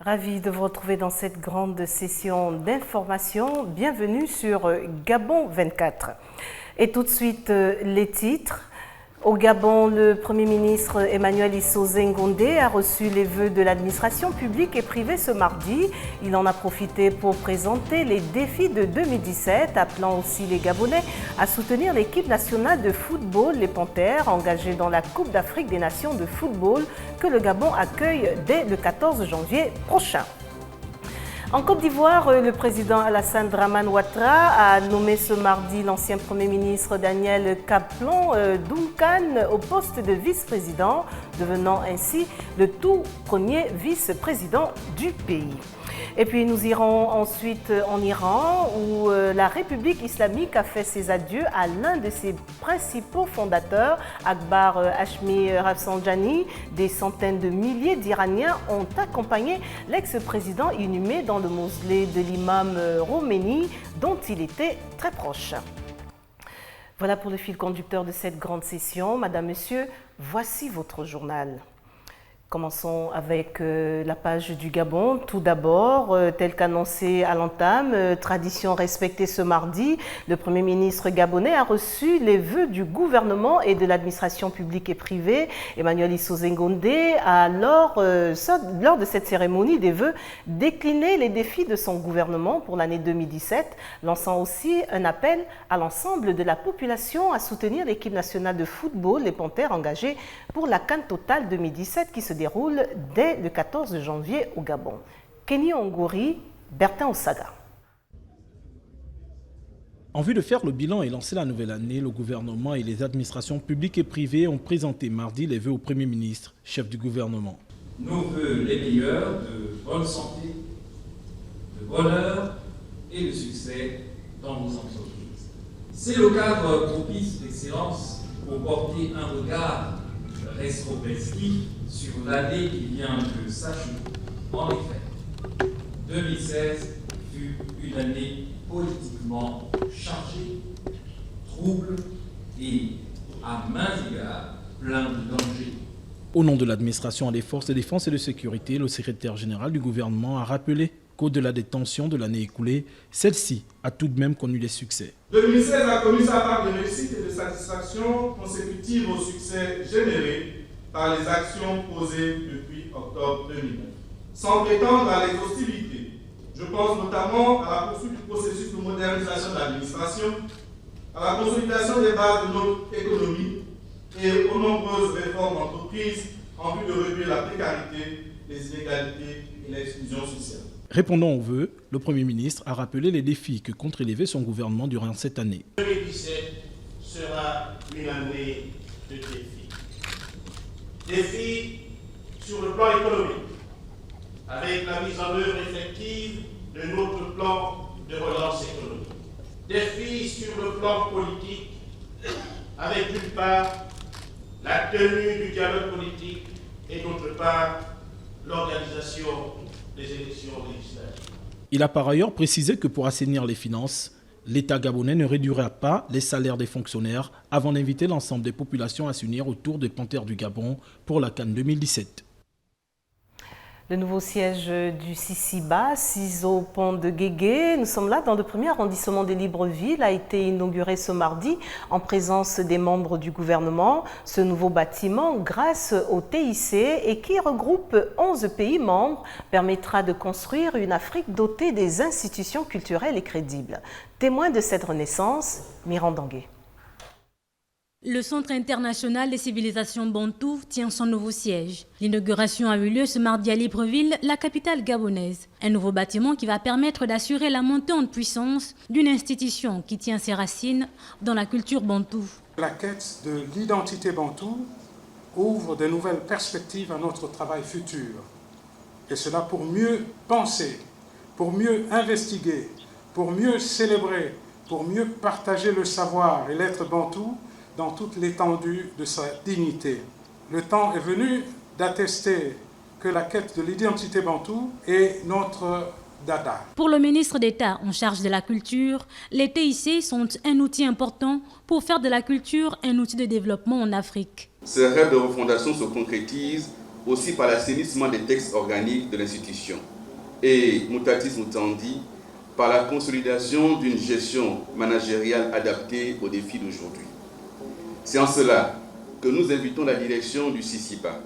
Ravi de vous retrouver dans cette grande session d'information. Bienvenue sur Gabon 24. Et tout de suite, les titres. Au Gabon, le Premier ministre Emmanuel Issozé Ngondé a reçu les vœux de l'administration publique et privée ce mardi. Il en a profité pour présenter les défis de 2017, appelant aussi les Gabonais à soutenir l'équipe nationale de football, les Panthères, engagée dans la Coupe d'Afrique des Nations de football que le Gabon accueille dès le 14 janvier prochain. En Côte d'Ivoire, le président Alassane Dramane Ouattara a nommé ce mardi l'ancien Premier ministre Daniel Kaplon Duncan au poste de vice-président, devenant ainsi le tout premier vice-président du pays. Et puis nous irons ensuite en Iran où la République islamique a fait ses adieux à l'un de ses principaux fondateurs, Akbar Hashmi Rafsanjani. Des centaines de milliers d'Iraniens ont accompagné l'ex-président inhumé dans le mausolée de l'imam Khomeini dont il était très proche. Voilà pour le fil conducteur de cette grande session. Madame, Monsieur, voici votre journal. Commençons avec la page du Gabon. Tout d'abord, tel qu'annoncé à l'entame, tradition respectée ce mardi, le Premier ministre gabonais a reçu les vœux du gouvernement et de l'administration publique et privée. Emmanuel Issozé Ngondé a, lors de cette cérémonie des vœux, décliné les défis de son gouvernement pour l'année 2017, lançant aussi un appel à l'ensemble de la population à soutenir l'équipe nationale de football, les Panthères, engagées pour la CAN Total 2017 qui se déroule dès le 14 janvier au Gabon. Kenny Ongori, Bertin Osaga. En vue de faire le bilan et lancer la nouvelle année, le gouvernement et les administrations publiques et privées ont présenté mardi les vœux au Premier ministre, chef du gouvernement. Nos vœux les meilleurs de bonne santé, de bonheur et de succès dans nos entreprises. C'est le cadre propice d'excellence pour porter un regard rétrospectif sur l'année qui vient de s'achever. En effet, 2016 fut une année politiquement chargée, trouble et, à maints égards, plein de dangers. Au nom de l'administration des forces de défense et de sécurité, le secrétaire général du gouvernement a rappelé qu'au-delà des tensions de l'année écoulée, celle-ci a tout de même connu des succès. 2016 a connu sa part de réussite et de satisfaction consécutive au succès généré par les actions posées depuis octobre 2009. Sans prétendre à l'exhaustivité, je pense notamment à la poursuite du processus de modernisation de l'administration, à la consolidation des bases de notre économie et aux nombreuses réformes entreprises en vue de réduire la précarité, les inégalités et l'exclusion sociale. Répondant aux vœux, le Premier ministre a rappelé les défis que compte relever son gouvernement durant cette année. 2017 sera une année de défis. Défis sur le plan économique, avec la mise en œuvre effective de notre plan de relance économique. Défis sur le plan politique, avec d'une part la tenue du dialogue politique et d'autre part l'organisation des élections législatives. Il a par ailleurs précisé que pour assainir les finances, l'État gabonais ne réduira pas les salaires des fonctionnaires avant d'inviter l'ensemble des populations à s'unir autour des Panthères du Gabon pour la CAN 2017. Le nouveau siège du Sisiba, 6 au pont de Guégué. Nous sommes là dans le premier arrondissement de Libreville, a été inauguré ce mardi en présence des membres du gouvernement. Ce nouveau bâtiment, grâce au TIC et qui regroupe 11 pays membres, permettra de construire une Afrique dotée des institutions culturelles et crédibles. Témoin de cette renaissance, Miran Dangué. Le Centre international des civilisations bantou tient son nouveau siège. L'inauguration a eu lieu ce mardi à Libreville, la capitale gabonaise. Un nouveau bâtiment qui va permettre d'assurer la montée en puissance d'une institution qui tient ses racines dans la culture bantou. La quête de l'identité bantou ouvre de nouvelles perspectives à notre travail futur. Et cela pour mieux penser, pour mieux investiguer, pour mieux célébrer, pour mieux partager le savoir et l'être bantou dans toute l'étendue de sa dignité. Le temps est venu d'attester que la quête de l'identité bantou est notre dada. Pour le ministre d'État en charge de la culture, les TIC sont un outil important pour faire de la culture un outil de développement en Afrique. Ce rêve de refondation se concrétise aussi par l'assainissement des textes organiques de l'institution, et mutatis mutandi, par la consolidation d'une gestion managériale adaptée aux défis d'aujourd'hui. C'est en cela que nous invitons la direction du CICIBA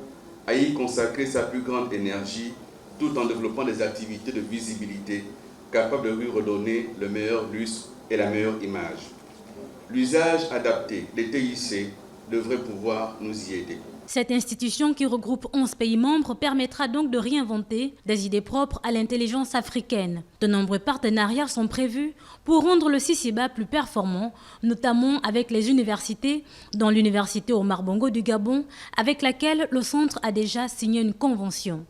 à y consacrer sa plus grande énergie tout en développant des activités de visibilité capables de lui redonner le meilleur lustre et la meilleure image. L'usage adapté des TIC devrait pouvoir nous y aider. Cette institution qui regroupe 11 pays membres permettra donc de réinventer des idées propres à l'intelligence africaine. De nombreux partenariats sont prévus pour rendre le CICIBA plus performant, notamment avec les universités, dont l'université Omar Bongo du Gabon, avec laquelle le centre a déjà signé une convention.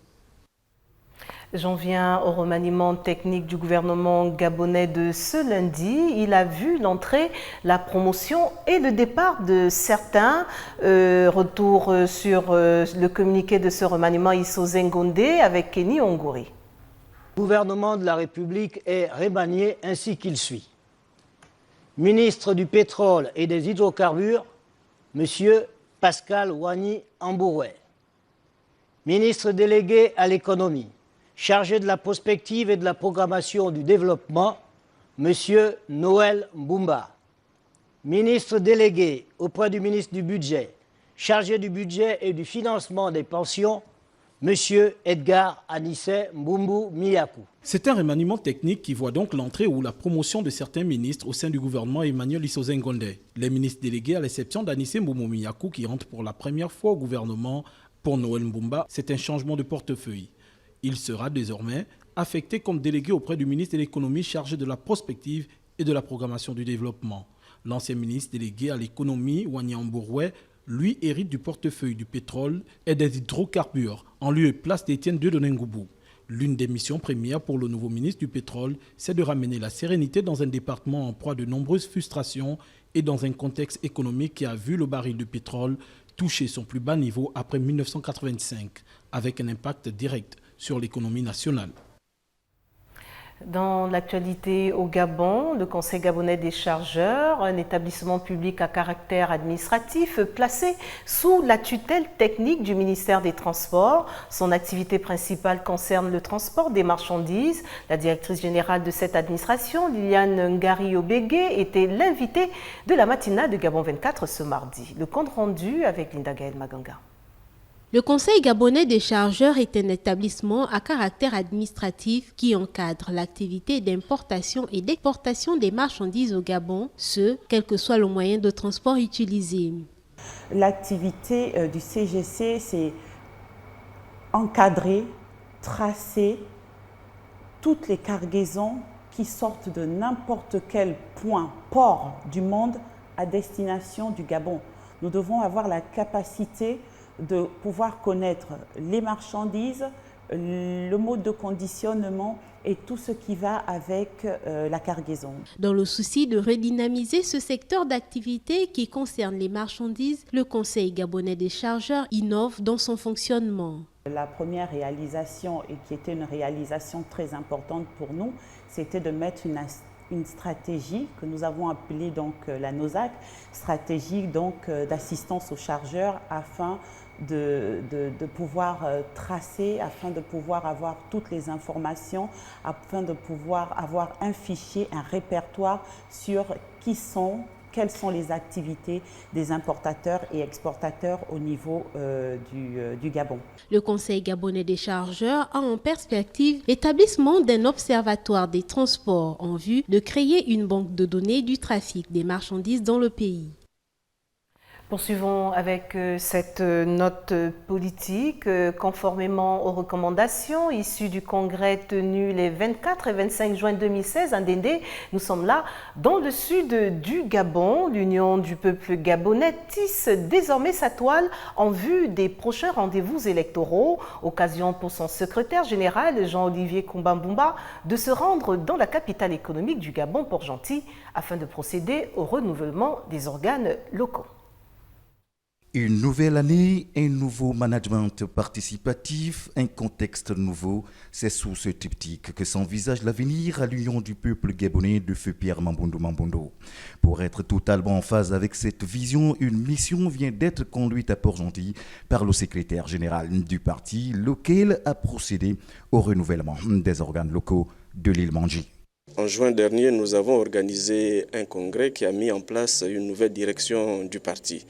J'en viens au remaniement technique du gouvernement gabonais de ce lundi. Il a vu l'entrée, la promotion et le départ de certains. Retour sur le communiqué de ce remaniement Isso Zengonde avec Kenny Ongori. Le gouvernement de la République est remanié ainsi qu'il suit. Ministre du pétrole et des hydrocarbures, M. Pascal Wani Ambouroué. Ministre délégué à l'économie, chargé de la prospective et de la programmation du développement, M. Noël Mbumba. Ministre délégué auprès du ministre du Budget, chargé du budget et du financement des pensions, M. Edgar Anissé Mbumbu Miyaku. C'est un remaniement technique qui voit donc l'entrée ou la promotion de certains ministres au sein du gouvernement Emmanuel Isso Zengonde. Les ministres délégués, à l'exception d'Anissé Mbumbu Miyaku, qui rentre pour la première fois au gouvernement pour Noël Mbumba, c'est un changement de portefeuille. Il sera désormais affecté comme délégué auprès du ministre de l'économie chargé de la prospective et de la programmation du développement. L'ancien ministre délégué à l'économie, Wani Ambouroué, lui hérite du portefeuille du pétrole et des hydrocarbures, en lieu et place d'Étienne Dieudonné Ngoubou. L'une des missions premières pour le nouveau ministre du pétrole, c'est de ramener la sérénité dans un département en proie à de nombreuses frustrations et dans un contexte économique qui a vu le baril de pétrole toucher son plus bas niveau après 1985, avec un impact direct sur l'économie nationale. Dans l'actualité au Gabon, le Conseil gabonais des chargeurs, un établissement public à caractère administratif placé sous la tutelle technique du ministère des Transports. Son activité principale concerne le transport des marchandises. La directrice générale de cette administration, Liliane Ngari-Obégué, était l'invitée de la matinale de Gabon 24 ce mardi. Le compte rendu avec Linda Gaël Maganga. Le Conseil gabonais des chargeurs est un établissement à caractère administratif qui encadre l'activité d'importation et d'exportation des marchandises au Gabon, ce, quel que soit le moyen de transport utilisé. L'activité du CGC, c'est encadrer, tracer toutes les cargaisons qui sortent de n'importe quel port du monde à destination du Gabon. Nous devons avoir la capacité de pouvoir connaître les marchandises, le mode de conditionnement et tout ce qui va avec la cargaison. Dans le souci de redynamiser ce secteur d'activité qui concerne les marchandises, le Conseil gabonais des chargeurs innove dans son fonctionnement. La première réalisation, et qui était une réalisation très importante pour nous, c'était de mettre une stratégie que nous avons appelée donc la NOSAC, stratégie donc d'assistance aux chargeurs afin de pouvoir tracer, afin de pouvoir avoir toutes les informations, afin de pouvoir avoir un fichier, un répertoire sur quelles sont les activités des importateurs et exportateurs au niveau du Gabon. Le Conseil gabonais des chargeurs a en perspective l'établissement d'un observatoire des transports en vue de créer une banque de données du trafic des marchandises dans le pays. Poursuivons avec cette note politique. Conformément aux recommandations issues du congrès tenu les 24 et 25 juin 2016 à Ndendé, nous sommes là dans le sud du Gabon. L'Union du peuple gabonais tisse désormais sa toile en vue des prochains rendez-vous électoraux. Occasion pour son secrétaire général Jean-Olivier Kumbambumba de se rendre dans la capitale économique du Gabon, Port-Gentil, afin de procéder au renouvellement des organes locaux. Une nouvelle année, un nouveau management participatif, un contexte nouveau. C'est sous ce triptyque que s'envisage l'avenir à l'Union du peuple gabonais de feu Pierre Mamboundou Mamboundou. Pour être totalement en phase avec cette vision, une mission vient d'être conduite à Port-Gentil par le secrétaire général du parti, lequel a procédé au renouvellement des organes locaux de l'île Mandji. En juin dernier, nous avons organisé un congrès qui a mis en place une nouvelle direction du parti.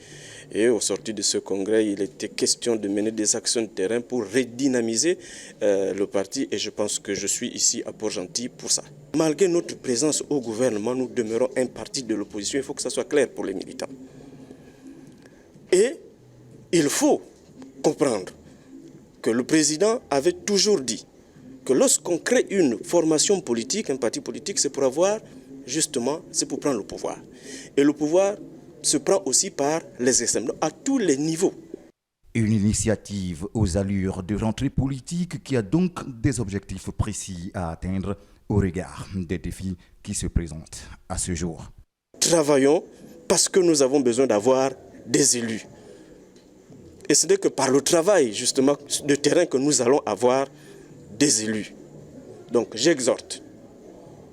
Et au sorti de ce congrès, il était question de mener des actions de terrain pour redynamiser le parti. Et je pense que je suis ici à Port-Gentil pour ça. Malgré notre présence au gouvernement, nous demeurons un parti de l'opposition. Il faut que ça soit clair pour les militants. Et il faut comprendre que le président avait toujours dit que lorsqu'on crée une formation politique, un parti politique, c'est pour avoir, justement, c'est pour prendre le pouvoir. Et le pouvoir se prend aussi par les extrêmes, à tous les niveaux. Une initiative aux allures de rentrée politique qui a donc des objectifs précis à atteindre au regard des défis qui se présentent à ce jour. Travaillons parce que nous avons besoin d'avoir des élus. Et ce n'est que par le travail, justement, de terrain que nous allons avoir des élus. Donc j'exhorte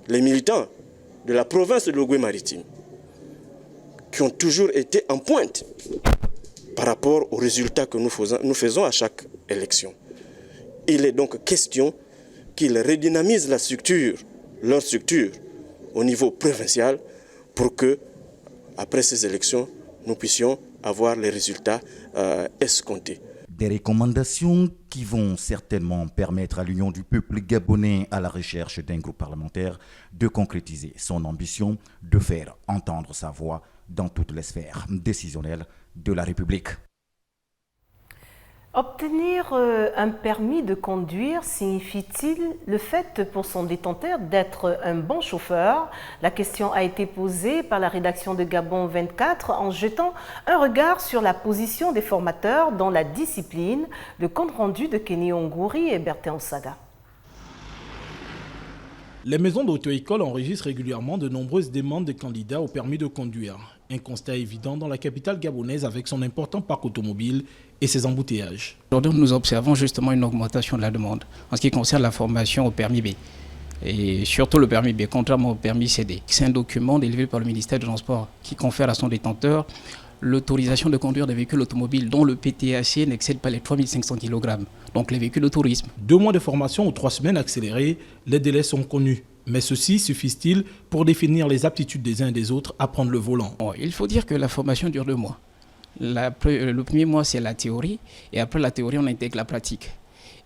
les militants de la province de l'Ogooué-Maritime qui ont toujours été en pointe par rapport aux résultats que nous faisons à chaque élection. Il est donc question qu'ils redynamisent leur structure au niveau provincial pour que, après ces élections, nous puissions avoir les résultats escomptés. Des recommandations qui vont certainement permettre à l'Union du peuple gabonais à la recherche d'un groupe parlementaire de concrétiser son ambition de faire entendre sa voix dans toutes les sphères décisionnelles de la République. Obtenir un permis de conduire signifie-t-il le fait pour son détenteur d'être un bon chauffeur? La question a été posée par la rédaction de Gabon 24 en jetant un regard sur la position des formateurs dans la discipline, le compte rendu de Kenny Ongouri et Bertin Osaga. Les maisons d'auto-école enregistrent régulièrement de nombreuses demandes de candidats au permis de conduire. Un constat évident dans la capitale gabonaise avec son important parc automobile et ses embouteillages. Aujourd'hui, nous observons justement une augmentation de la demande en ce qui concerne la formation au permis B. Et surtout le permis B, contrairement au permis CD. C'est un document délivré par le ministère du Transport qui confère à son détenteur l'autorisation de conduire des véhicules automobiles dont le PTAC n'excède pas les 3500 kg, donc les véhicules de tourisme. 2 mois de formation ou 3 semaines accélérées, les délais sont connus. Mais ceci suffisent-ils pour définir les aptitudes des uns et des autres à prendre le volant? Il faut dire que la formation dure 2 mois. Le premier mois, c'est la théorie, et après la théorie, on intègre la pratique.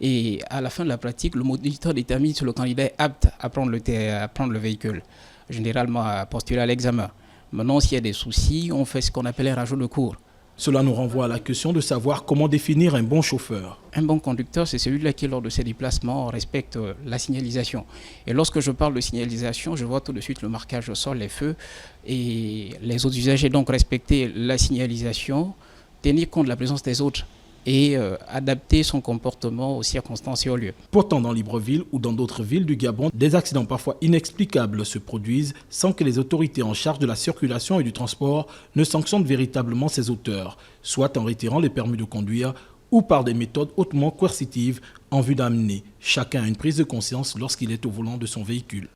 Et à la fin de la pratique, le moniteur détermine si le candidat est apte à prendre le véhicule, généralement à postuler à l'examen. Maintenant, s'il y a des soucis, on fait ce qu'on appelle un rajout de cours. Cela nous renvoie à la question de savoir comment définir un bon chauffeur. Un bon conducteur, c'est celui-là qui, lors de ses déplacements, respecte la signalisation. Et lorsque je parle de signalisation, je vois tout de suite le marquage au sol, les feux et les autres usagers. Donc respecter la signalisation, tenir compte de la présence des autres et adapter son comportement aux circonstances et aux lieux. Pourtant, dans Libreville ou dans d'autres villes du Gabon, des accidents parfois inexplicables se produisent sans que les autorités en charge de la circulation et du transport ne sanctionnent véritablement ces auteurs, soit en retirant les permis de conduire ou par des méthodes hautement coercitives en vue d'amener chacun à une prise de conscience lorsqu'il est au volant de son véhicule.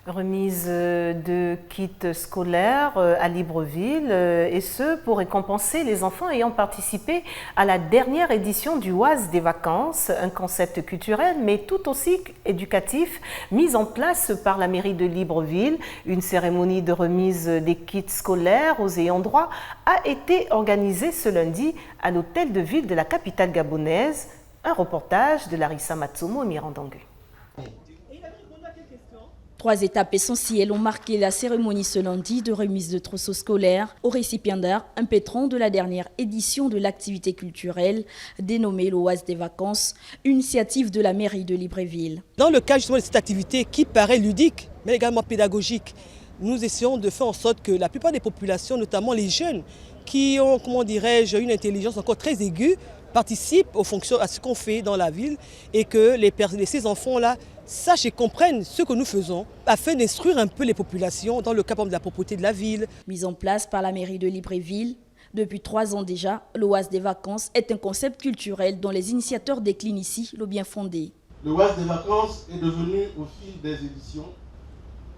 Remise de kits scolaires à Libreville, et ce pour récompenser les enfants ayant participé à la dernière édition du Oise des vacances, un concept culturel mais tout aussi éducatif mis en place par la mairie de Libreville. Une cérémonie de remise des kits scolaires aux ayants droit a été organisée ce lundi à l'hôtel de ville de la capitale gabonaise. Un reportage de Larissa Matsumo et Mirandangue. 3 étapes essentielles ont marqué la cérémonie ce lundi de remise de trousseaux scolaires aux récipiendaires impétrants de la dernière édition de l'activité culturelle dénommée l'Oise des vacances, initiative de la mairie de Libreville. Dans le cadre justement de cette activité qui paraît ludique mais également pédagogique, nous essayons de faire en sorte que la plupart des populations, notamment les jeunes qui ont, une intelligence encore très aiguë, participent à ce qu'on fait dans la ville et que ces enfants-là sachent et comprennent ce que nous faisons afin d'instruire un peu les populations dans le cadre de la propreté de la ville. Mise en place par la mairie de Libreville, Depuis 3 ans déjà, l'Oase des vacances est un concept culturel dont les initiateurs déclinent ici le bien fondé. L'Oase des vacances est devenu au fil des éditions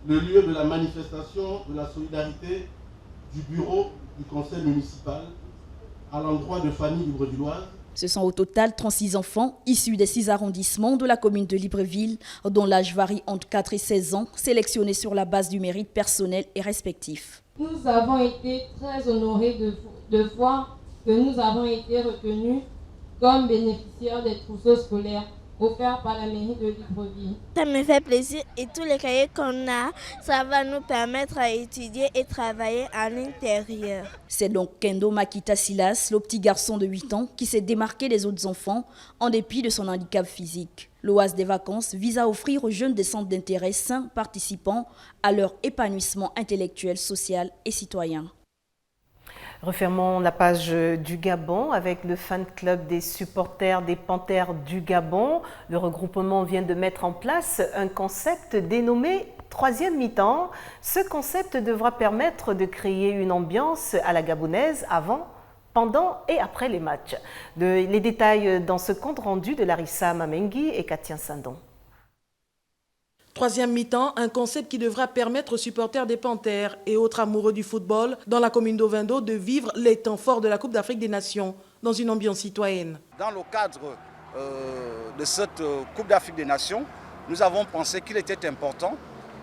le lieu de la manifestation de la solidarité du bureau du conseil municipal à l'endroit de familles librevilloises. Ce sont au total 36 enfants issus des 6 arrondissements de la commune de Libreville, dont l'âge varie entre 4 et 16 ans, sélectionnés sur la base du mérite personnel et respectif. Nous avons été très honorés de voir que nous avons été retenus comme bénéficiaires des trousseaux scolaires offerts par la mairie de Libreville. Ça me fait plaisir et tous les cahiers qu'on a, ça va nous permettre à étudier et travailler à l'intérieur. C'est donc Kendo Makita Silas, le petit garçon de 8 ans, qui s'est démarqué des autres enfants en dépit de son handicap physique. L'Oase des vacances vise à offrir aux jeunes des centres d'intérêt sains participant à leur épanouissement intellectuel, social et citoyen. Refermons la page du Gabon avec le fan club des supporters des Panthères du Gabon. Le regroupement vient de mettre en place un concept dénommé troisième mi-temps. Ce concept devra permettre de créer une ambiance à la gabonaise avant, pendant et après les matchs. Les détails dans ce compte rendu de Larissa Mamengi et Katia Sandon. Troisième mi-temps, un concept qui devra permettre aux supporters des Panthères et autres amoureux du football dans la commune d'Ovendo de vivre les temps forts de la Coupe d'Afrique des Nations dans une ambiance citoyenne. Dans le cadre de cette Coupe d'Afrique des Nations, nous avons pensé qu'il était important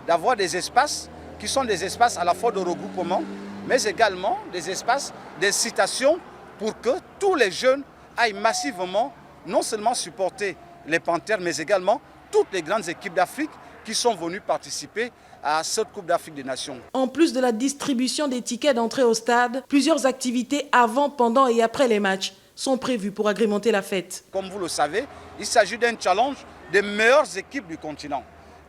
d'avoir des espaces qui sont des espaces à la fois de regroupement, mais également des espaces d'incitation pour que tous les jeunes aillent massivement non seulement supporter les Panthères, mais également toutes les grandes équipes d'Afrique qui sont venus participer à cette Coupe d'Afrique des Nations. En plus de la distribution des tickets d'entrée au stade, plusieurs activités avant, pendant et après les matchs sont prévues pour agrémenter la fête. Comme vous le savez, il s'agit d'un challenge des meilleures équipes du continent.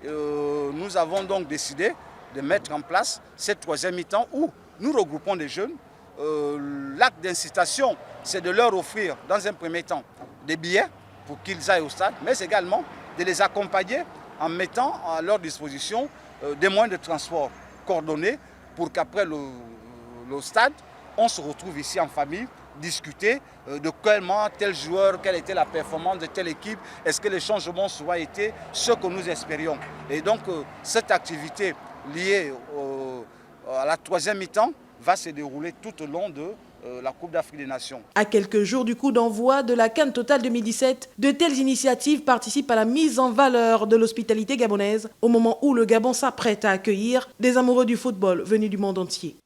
Nous avons donc décidé de mettre en place cette troisième mi-temps où nous regroupons des jeunes. L'acte d'incitation, c'est de leur offrir dans un premier temps des billets pour qu'ils aillent au stade, mais également de les accompagner en mettant à leur disposition des moyens de transport coordonnés pour qu'après le stade, on se retrouve ici en famille, discuter de comment tel joueur, quelle était la performance de telle équipe, est-ce que les changements ont été ce que nous espérions. Et donc cette activité liée à la troisième mi-temps va se dérouler tout au long de la Coupe d'Afrique des Nations. À quelques jours du coup d'envoi de la CAN Total 2017, de telles initiatives participent à la mise en valeur de l'hospitalité gabonaise au moment où le Gabon s'apprête à accueillir des amoureux du football venus du monde entier.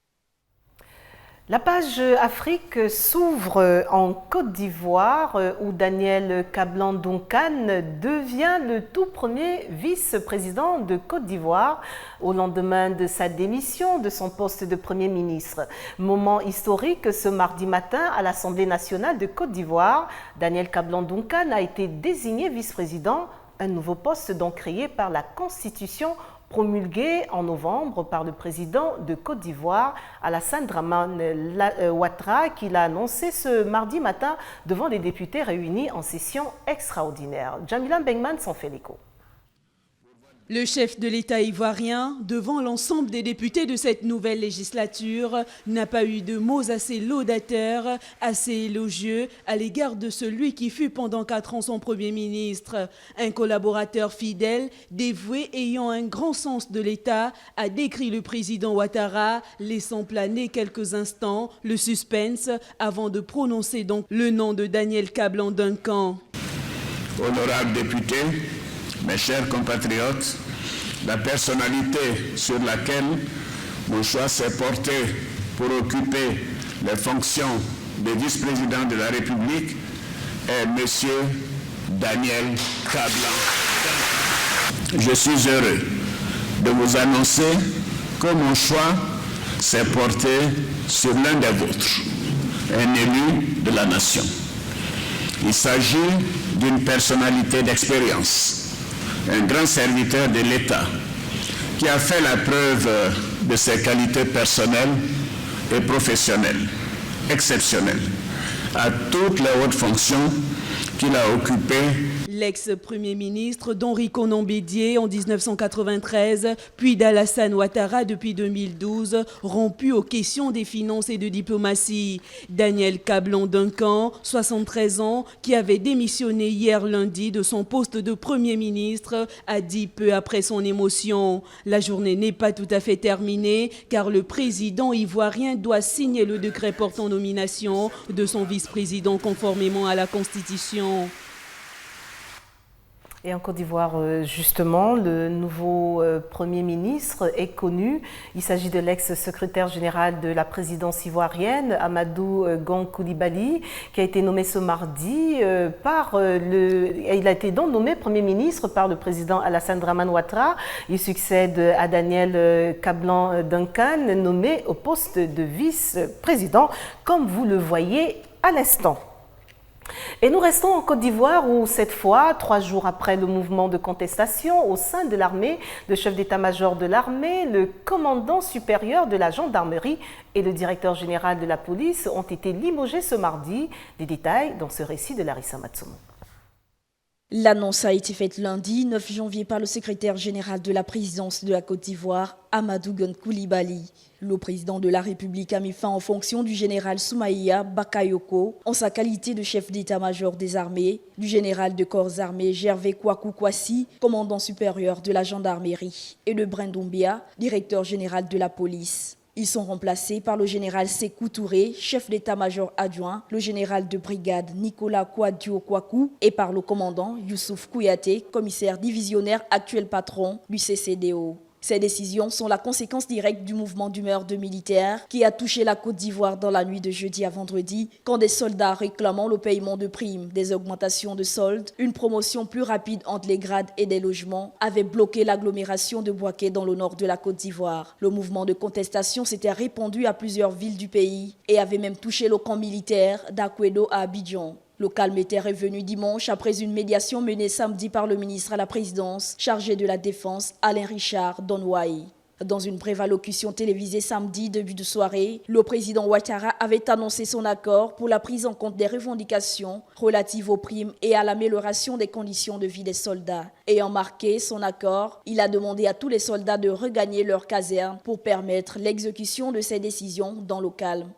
La page Afrique s'ouvre en Côte d'Ivoire où Daniel Kablan-Duncan devient le tout premier vice-président de Côte d'Ivoire au lendemain de sa démission de son poste de Premier ministre. Moment historique ce mardi matin à l'Assemblée nationale de Côte d'Ivoire. Daniel Kablan-Duncan a été désigné vice-président, un nouveau poste donc créé par la Constitution promulgué en novembre par le président de Côte d'Ivoire, Alassane Dramane Ouattara, qui l'a annoncé ce mardi matin devant les députés réunis en session extraordinaire. Jamila Bengman s'en fait l'écho. Le chef de l'État ivoirien, devant l'ensemble des députés de cette nouvelle législature, n'a pas eu de mots assez laudateurs, assez élogieux à l'égard de celui qui fut pendant 4 ans son Premier ministre. Un collaborateur fidèle, dévoué, ayant un grand sens de l'État, a décrit le président Ouattara, laissant planer quelques instants le suspense avant de prononcer donc le nom de Daniel Kablan-Duncan. Honorables députés, mes chers compatriotes, la personnalité sur laquelle mon choix s'est porté pour occuper les fonctions de vice-président de la République est M. Daniel Kablan. Je suis heureux de vous annoncer que mon choix s'est porté sur l'un des vôtres, un élu de la nation. Il s'agit d'une personnalité d'expérience, un grand serviteur de l'État qui a fait la preuve de ses qualités personnelles et professionnelles exceptionnelles à toutes les hautes fonctions qu'il a occupées. L'ex-premier ministre d'Henri Konan Bédié en 1993, puis d'Alassane Ouattara depuis 2012, rompu aux questions des finances et de diplomatie. Daniel Kablan-Duncan, 73 ans, qui avait démissionné hier lundi de son poste de premier ministre, a dit peu après son émotion. La journée n'est pas tout à fait terminée car le président ivoirien doit signer le décret portant nomination de son vice-président conformément à la Constitution. Et en Côte d'Ivoire, justement, le nouveau Premier ministre est connu. Il s'agit de l'ex-secrétaire général de la présidence ivoirienne, Amadou Gon Coulibaly, qui a été nommé ce mardi il a été donc nommé Premier ministre par le président Alassane Dramane Ouattara. Il succède à Daniel Kablan-Duncan, nommé au poste de vice-président, comme vous le voyez à l'instant. Et nous restons en Côte d'Ivoire où, cette fois, 3 jours après le mouvement de contestation au sein de l'armée, le chef d'état-major de l'armée, le commandant supérieur de la gendarmerie et le directeur général de la police ont été limogés ce mardi. Des détails dans ce récit de Larissa Matsumo. L'annonce a été faite lundi 9 janvier par le secrétaire général de la présidence de la Côte d'Ivoire, Amadou Gon Coulibaly. Le président de la République a mis fin aux fonctions du général Soumaïa Bakayoko en sa qualité de chef d'état-major des armées, du général de corps armés Gervais Kwaku Kwasi, commandant supérieur de la gendarmerie, et de Brindombia, directeur général de la police. Ils sont remplacés par le général Sékou Touré, chef d'état-major adjoint, le général de brigade Nicolas Kouadio Kwaku et par le commandant Youssouf Kouyaté, commissaire divisionnaire actuel patron du CCDO. Ces décisions sont la conséquence directe du mouvement d'humeur de militaires qui a touché la Côte d'Ivoire dans la nuit de jeudi à vendredi, quand des soldats réclamant le paiement de primes, des augmentations de soldes, une promotion plus rapide entre les grades et des logements avaient bloqué l'agglomération de Bouaké dans le nord de la Côte d'Ivoire. Le mouvement de contestation s'était répandu à plusieurs villes du pays et avait même touché le camp militaire d'Akwedo à Abidjan. Le calme était revenu dimanche après une médiation menée samedi par le ministre à la présidence chargé de la Défense, Alain Richard Donouaï. Dans une brève allocution télévisée samedi, début de soirée, le président Ouattara avait annoncé son accord pour la prise en compte des revendications relatives aux primes et à l'amélioration des conditions de vie des soldats. Ayant marqué son accord, il a demandé à tous les soldats de regagner leur caserne pour permettre l'exécution de ces décisions dans le calme.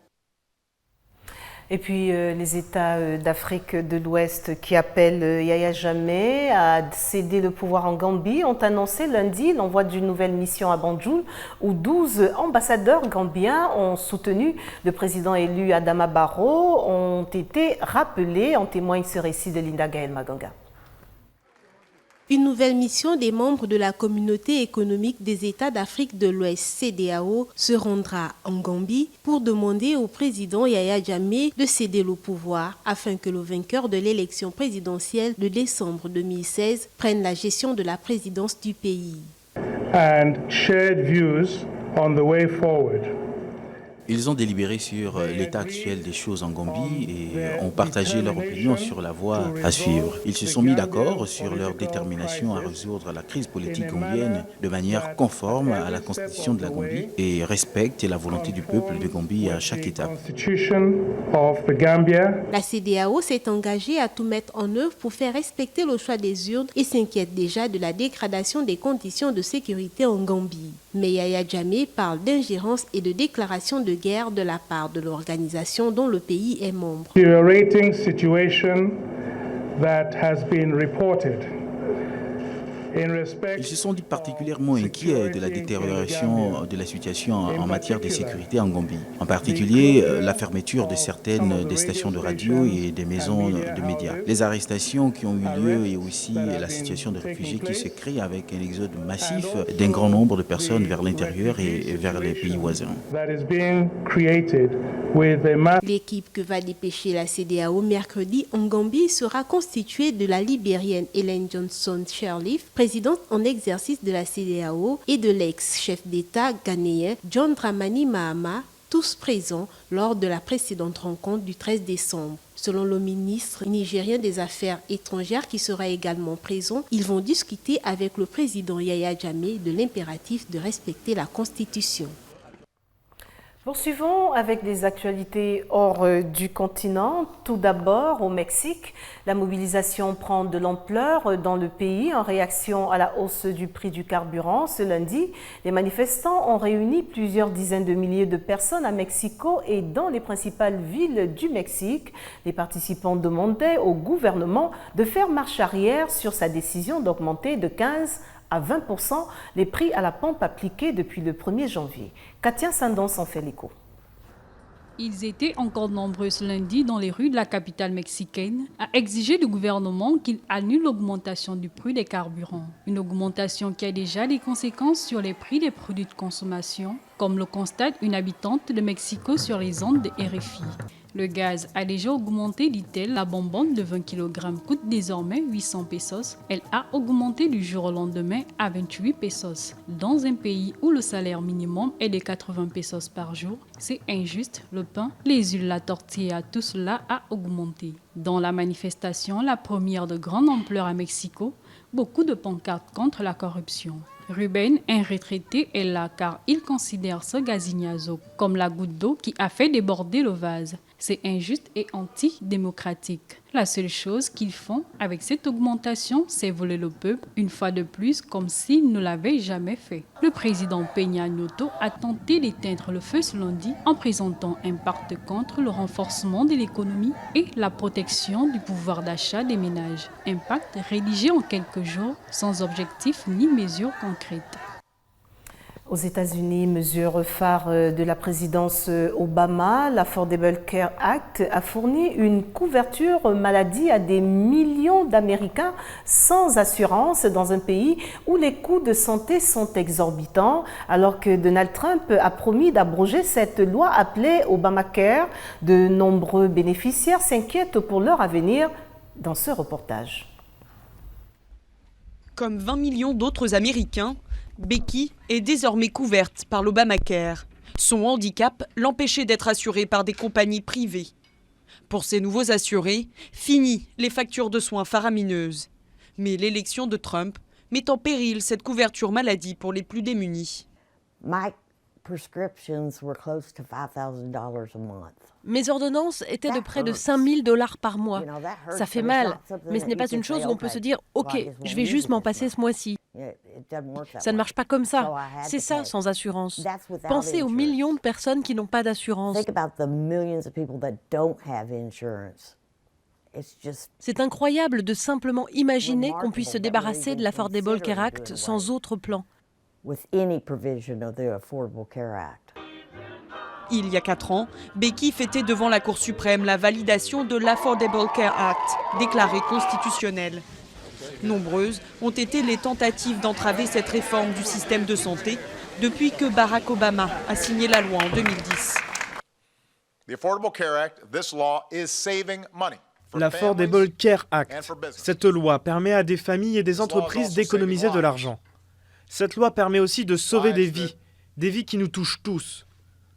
Et puis les États d'Afrique de l'Ouest qui appellent Yahya Jammeh à céder le pouvoir en Gambie ont annoncé lundi l'envoi d'une nouvelle mission à Banjul où 12 ambassadeurs gambiens ont soutenu le président élu Adama Barrow ont été rappelés. En témoigne ce récit de Linda Gaël Maganga. Une nouvelle mission des membres de la communauté économique des États d'Afrique de l'Ouest, CEDEAO, se rendra en Gambie pour demander au président Yahya Jammeh de céder le pouvoir afin que le vainqueur de l'élection présidentielle de décembre 2016 prenne la gestion de la présidence du pays. And shared views on the way forward. Ils ont délibéré sur l'état actuel des choses en Gambie et ont partagé leur opinion sur la voie à suivre. Ils se sont mis d'accord sur leur détermination à résoudre la crise politique gambienne de manière conforme à la constitution de la Gambie et respectent la volonté du peuple de Gambie à chaque étape. La CEDEAO s'est engagée à tout mettre en œuvre pour faire respecter le choix des urnes et s'inquiète déjà de la dégradation des conditions de sécurité en Gambie. Mais Yahya Jammeh parle d'ingérence et de déclaration de guerre de la part de l'organisation dont le pays est membre. Deteriorating situation that has been reported. Ils se sont dit particulièrement inquiets de la détérioration de la situation en matière de sécurité en Gambie. En particulier, la fermeture de certaines des stations de radio et des maisons de médias. Les arrestations qui ont eu lieu et aussi la situation de réfugiés qui se crée avec un exode massif d'un grand nombre de personnes vers l'intérieur et vers les pays voisins. L'équipe que va dépêcher la CEDEAO mercredi en Gambie sera constituée de la Libérienne Ellen Johnson Sirleaf, présidente en exercice de la CEDEAO, et de l'ex-chef d'État ghanéen John Dramani Mahama, tous présents lors de la précédente rencontre du 13 décembre. Selon le ministre nigérien des Affaires étrangères qui sera également présent, ils vont discuter avec le président Yahya Jammeh de l'impératif de respecter la Constitution. Poursuivons avec des actualités hors du continent. Tout d'abord, au Mexique, la mobilisation prend de l'ampleur dans le pays en réaction à la hausse du prix du carburant. Ce lundi, les manifestants ont réuni plusieurs dizaines de milliers de personnes à Mexico et dans les principales villes du Mexique. Les participants demandaient au gouvernement de faire marche arrière sur sa décision d'augmenter de 15 à 20% les prix à la pompe appliqués depuis le 1er janvier. Katia Sandon s'en fait l'écho. Ils étaient encore nombreux ce lundi dans les rues de la capitale mexicaine à exiger du gouvernement qu'il annule l'augmentation du prix des carburants. Une augmentation qui a déjà des conséquences sur les prix des produits de consommation, comme le constate une habitante de Mexico sur les ondes de RFI. Le gaz a déjà augmenté, dit-elle. La bonbonne de 20 kg coûte désormais 800 pesos. Elle a augmenté du jour au lendemain à 28 pesos. Dans un pays où le salaire minimum est de 80 pesos par jour, c'est injuste. Le pain, les huiles, la tortilla, tout cela a augmenté. Dans la manifestation, la première de grande ampleur à Mexico, beaucoup de pancartes contre la corruption. Ruben, un retraité, est là car il considère ce gazignazo comme la goutte d'eau qui a fait déborder le vase. C'est injuste et antidémocratique. La seule chose qu'ils font avec cette augmentation, c'est voler le peuple, une fois de plus, comme s'ils ne l'avaient jamais fait. Le président Peña Nieto a tenté d'éteindre le feu ce lundi en présentant un pacte contre le renforcement de l'économie et la protection du pouvoir d'achat des ménages. Un pacte rédigé en quelques jours, sans objectif ni mesure concrète. Aux États-Unis, mesure phare de la présidence Obama, l'Affordable Care Act a fourni une couverture maladie à des millions d'Américains sans assurance dans un pays où les coûts de santé sont exorbitants, alors que Donald Trump a promis d'abroger cette loi appelée Obamacare. De nombreux bénéficiaires s'inquiètent pour leur avenir dans ce reportage. Comme 20 millions d'autres Américains, Becky est désormais couverte par l'Obamacare. Son handicap l'empêchait d'être assurée par des compagnies privées. Pour ces nouveaux assurés, fini les factures de soins faramineuses. Mais l'élection de Trump met en péril cette couverture maladie pour les plus démunis. Mes ordonnances étaient de près de 5 000 $ par mois. Ça fait mal, mais ce n'est pas une chose où on peut se dire « Ok, je vais juste m'en passer ce mois-ci ». Ça ne marche pas comme ça. C'est ça, sans assurance. Pensez aux millions de personnes qui n'ont pas d'assurance. C'est incroyable de simplement imaginer qu'on puisse se débarrasser de l'Affordable Care Act sans autre plan. Il y a 4 ans, Becky fêtait devant la Cour suprême la validation de l'Affordable Care Act, déclarée constitutionnelle. Nombreuses ont été les tentatives d'entraver cette réforme du système de santé depuis que Barack Obama a signé la loi en 2010. L'Affordable Care Act, cette loi permet à des familles et des entreprises d'économiser de l'argent. Cette loi permet aussi de sauver des vies qui nous touchent tous.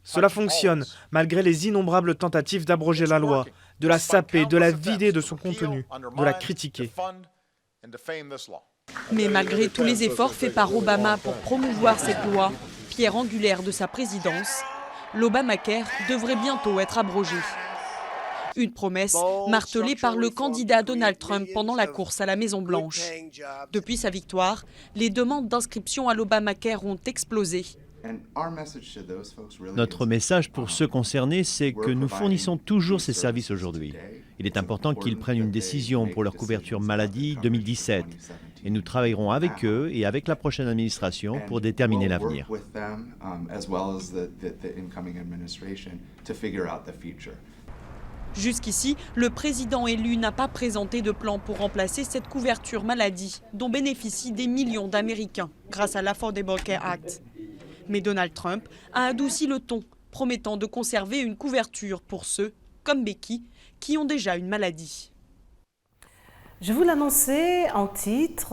Cela fonctionne malgré les innombrables tentatives d'abroger la loi, de la saper, de la vider de son contenu, de la critiquer. Mais malgré tous les efforts faits par Obama pour promouvoir cette loi, pierre angulaire de sa présidence, l'Obamacare devrait bientôt être abrogé. Une promesse martelée par le candidat Donald Trump pendant la course à la Maison-Blanche. Depuis sa victoire, les demandes d'inscription à l'Obamacare ont explosé. Notre message pour ceux concernés, c'est que nous fournissons toujours ces services aujourd'hui. Il est important qu'ils prennent une décision pour leur couverture maladie 2017. Et nous travaillerons avec eux et avec la prochaine administration pour déterminer l'avenir. Jusqu'ici, le président élu n'a pas présenté de plan pour remplacer cette couverture maladie dont bénéficient des millions d'Américains grâce à l'Affordable Care Act. Mais Donald Trump a adouci le ton, promettant de conserver une couverture pour ceux, comme Becky, qui ont déjà une maladie. Je vous l'annonçais en titre,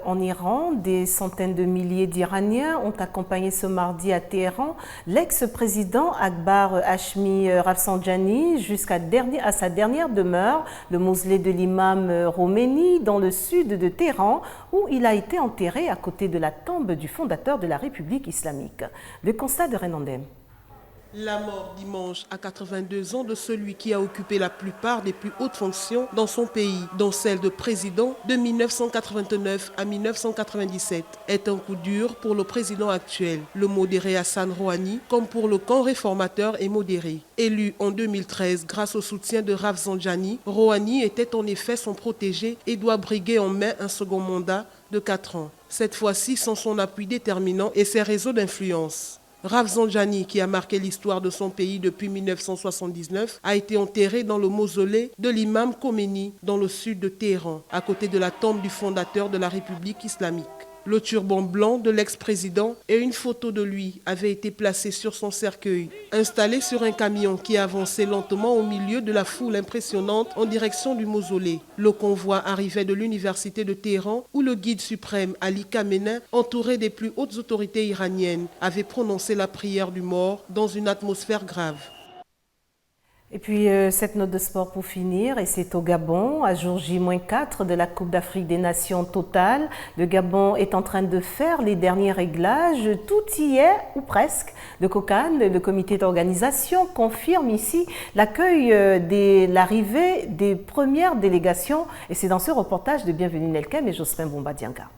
en Iran, des centaines de milliers d'Iraniens ont accompagné ce mardi à Téhéran l'ex-président Akbar Hashmi Rafsanjani jusqu'à sa dernière demeure, le mausolée de l'imam Khomeini dans le sud de Téhéran, où il a été enterré à côté de la tombe du fondateur de la République islamique. Le constat de Renandem. La mort dimanche à 82 ans de celui qui a occupé la plupart des plus hautes fonctions dans son pays, dont celle de président de 1989 à 1997, est un coup dur pour le président actuel, le modéré Hassan Rouhani, comme pour le camp réformateur et modéré. Élu en 2013 grâce au soutien de Rafsanjani, Rouhani était en effet son protégé et doit briguer en mai un second mandat de 4 ans. Cette fois-ci sans son appui déterminant et ses réseaux d'influence. Rafsanjani, qui a marqué l'histoire de son pays depuis 1979, a été enterré dans le mausolée de l'imam Khomeini, dans le sud de Téhéran, à côté de la tombe du fondateur de la République islamique. Le turban blanc de l'ex-président et une photo de lui avaient été placés sur son cercueil, installé sur un camion qui avançait lentement au milieu de la foule impressionnante en direction du mausolée. Le convoi arrivait de l'université de Téhéran où le guide suprême Ali Khamenei, entouré des plus hautes autorités iraniennes, avait prononcé la prière du mort dans une atmosphère grave. Et puis, cette note de sport pour finir, et c'est au Gabon, à jour J-4 de la Coupe d'Afrique des Nations totale. Le Gabon est en train de faire les derniers réglages. Tout y est, ou presque. Le COCAN, le comité d'organisation, confirme ici l'accueil l'arrivée des premières délégations. Et c'est dans ce reportage de Bienvenue Nelkem et Jospin Bomba-Dianga.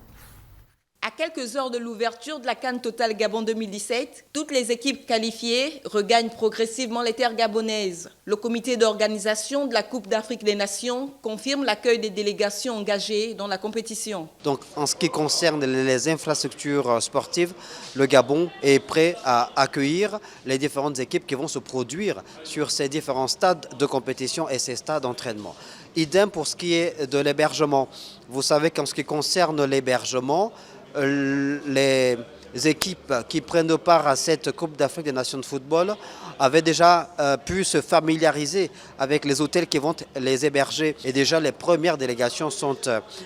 À quelques heures de l'ouverture de la CAN Total Gabon 2017, toutes les équipes qualifiées regagnent progressivement les terres gabonaises. Le comité d'organisation de la Coupe d'Afrique des Nations confirme l'accueil des délégations engagées dans la compétition. Donc, en ce qui concerne les infrastructures sportives, le Gabon est prêt à accueillir les différentes équipes qui vont se produire sur ces différents stades de compétition et ces stades d'entraînement. Idem pour ce qui est de l'hébergement. Vous savez qu'en ce qui concerne l'hébergement, les équipes qui prennent part à cette Coupe d'Afrique des Nations de football avaient déjà pu se familiariser avec les hôtels qui vont les héberger. Et déjà, les premières délégations sont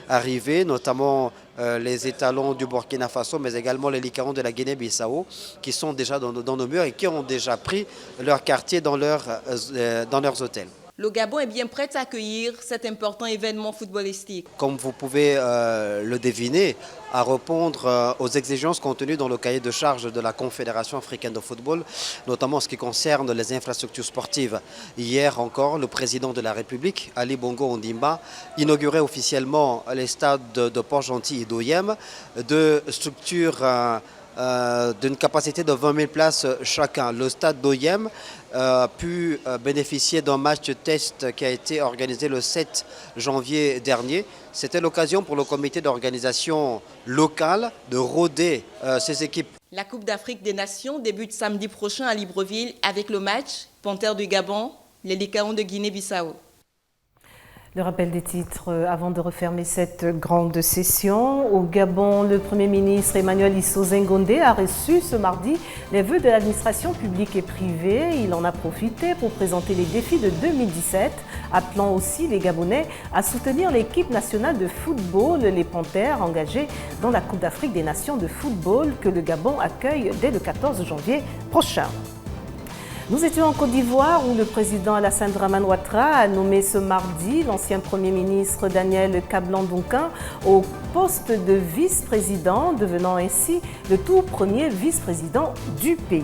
arrivées, notamment les étalons du Burkina Faso, mais également les licarons de la Guinée-Bissau, qui sont déjà dans nos murs et qui ont déjà pris leur quartier dans leurs hôtels. Le Gabon est bien prêt à accueillir cet important événement footballistique. Comme vous pouvez le deviner, à répondre aux exigences contenues dans le cahier de charge de la Confédération africaine de football, notamment en ce qui concerne les infrastructures sportives. Hier encore, le président de la République, Ali Bongo Ondimba, inaugurait officiellement les stades de Port-Gentil et d'Oyem, deux structures d'une capacité de 20 000 places chacun. Le stade d'Oyem a pu bénéficier d'un match test qui a été organisé le 7 janvier dernier. C'était l'occasion pour le comité d'organisation local de roder ses équipes. La Coupe d'Afrique des Nations débute samedi prochain à Libreville avec le match Panthères du Gabon, les Licaons de Guinée-Bissau. Le rappel des titres avant de refermer cette grande session. Au Gabon, le Premier ministre Emmanuel Isozen Ngondé a reçu ce mardi les vœux de l'administration publique et privée. Il en a profité pour présenter les défis de 2017, appelant aussi les Gabonais à soutenir l'équipe nationale de football, les Panthères, engagées dans la Coupe d'Afrique des Nations de football que le Gabon accueille dès le 14 janvier prochain. Nous étions en Côte d'Ivoire où le président Alassane Dramane Ouattara a nommé ce mardi l'ancien Premier ministre Daniel Kablan-Duncan au poste de vice-président, devenant ainsi le tout premier vice-président du pays.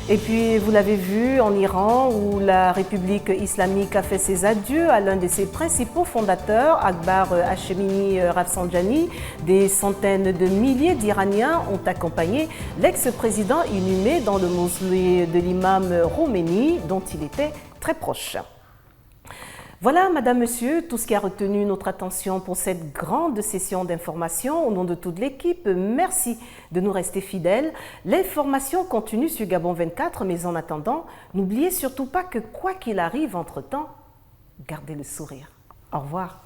Et puis, vous l'avez vu en Iran, où la République islamique a fait ses adieux à l'un de ses principaux fondateurs, Akbar Hashemini Rafsanjani. Des centaines de milliers d'Iraniens ont accompagné l'ex-président inhumé dans le mausolée de l'imam Khomeini, dont il était très proche. Voilà, Madame, Monsieur, tout ce qui a retenu notre attention pour cette grande session d'information. Au nom de toute l'équipe, merci de nous rester fidèles. L'information continue sur Gabon 24, mais en attendant, n'oubliez surtout pas que quoi qu'il arrive entre-temps, gardez le sourire. Au revoir.